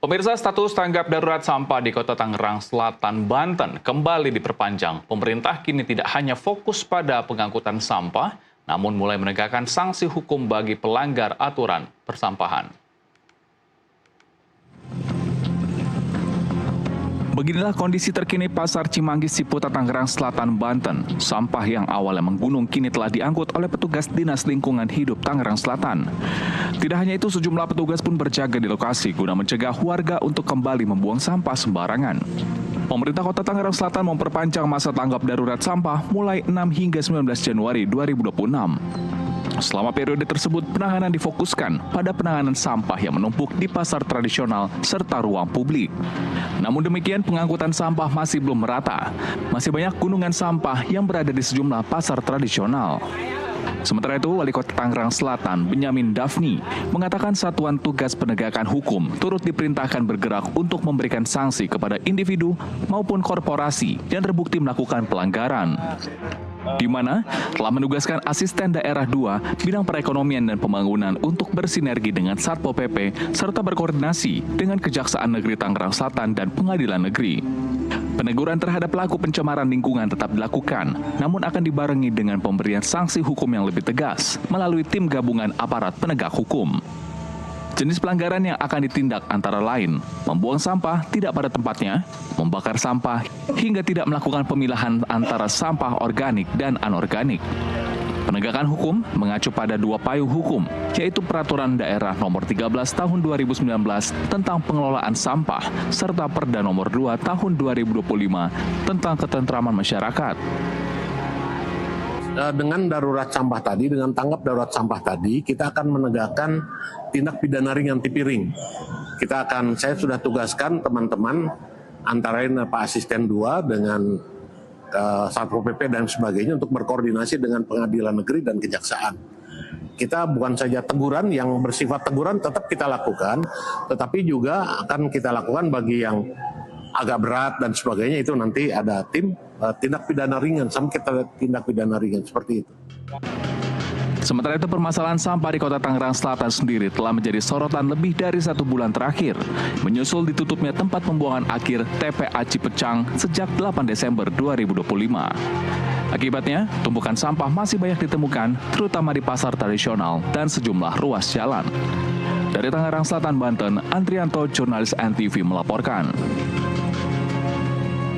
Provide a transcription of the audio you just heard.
Pemirsa, status tanggap darurat sampah di Kota Tangerang Selatan, Banten kembali diperpanjang. Pemerintah kini tidak hanya fokus pada pengangkutan sampah, namun mulai menegakkan sanksi hukum bagi pelanggar aturan persampahan. Beginilah kondisi terkini Pasar Cimanggis Ciputat Tangerang Selatan, Banten. Sampah yang awalnya menggunung kini telah diangkut oleh petugas Dinas Lingkungan Hidup Tangerang Selatan. Tidak hanya itu, sejumlah petugas pun berjaga di lokasi guna mencegah warga untuk kembali membuang sampah sembarangan. Pemerintah Kota Tangerang Selatan memperpanjang masa tanggap darurat sampah mulai 6 hingga 19 Januari 2026. Selama periode tersebut, penanganan difokuskan pada penanganan sampah yang menumpuk di pasar tradisional serta ruang publik. Namun demikian, pengangkutan sampah masih belum merata. Masih banyak gunungan sampah yang berada di sejumlah pasar tradisional. Sementara itu, Wali Kota Tangerang Selatan, Benyamin Dafni, mengatakan Satuan Tugas Penegakan Hukum turut diperintahkan bergerak untuk memberikan sanksi kepada individu maupun korporasi yang terbukti melakukan pelanggaran. Di mana telah menugaskan Asisten Daerah 2 Bidang Perekonomian dan Pembangunan untuk bersinergi dengan Satpol PP serta berkoordinasi dengan Kejaksaan Negeri Tangerang Selatan dan Pengadilan Negeri. Peneguran terhadap pelaku pencemaran lingkungan tetap dilakukan, namun akan dibarengi dengan pemberian sanksi hukum yang lebih tegas melalui tim gabungan aparat penegak hukum. Jenis pelanggaran yang akan ditindak antara lain, membuang sampah tidak pada tempatnya, membakar sampah, hingga tidak melakukan pemilahan antara sampah organik dan anorganik. Penegakan hukum mengacu pada 2 payung hukum, yaitu Peraturan Daerah Nomor 13 Tahun 2019 tentang pengelolaan sampah, serta Perda Nomor 2 Tahun 2025 tentang ketentraman masyarakat. Dengan darurat sampah tadi, dengan tanggap darurat sampah tadi, kita akan menegakkan tindak pidana ringan tipiring. Saya sudah tugaskan teman-teman, antara lain Pak Asisten 2 dengan Satpol PP dan sebagainya untuk berkoordinasi dengan Pengadilan Negeri dan Kejaksaan. Kita bukan saja teguran, yang bersifat teguran tetap kita lakukan, tetapi juga akan kita lakukan bagi yang agak berat dan sebagainya, itu nanti ada tim tindak pidana ringan, sama kita tindak pidana ringan seperti itu. Sementara itu, permasalahan sampah di Kota Tangerang Selatan sendiri telah menjadi sorotan lebih dari 1 bulan terakhir, menyusul ditutupnya tempat pembuangan akhir TPA Cipecang sejak 8 Desember 2025. Akibatnya, tumpukan sampah masih banyak ditemukan, terutama di pasar tradisional dan sejumlah ruas jalan. Dari Tangerang Selatan, Banten, Andrianto, jurnalis NTV melaporkan.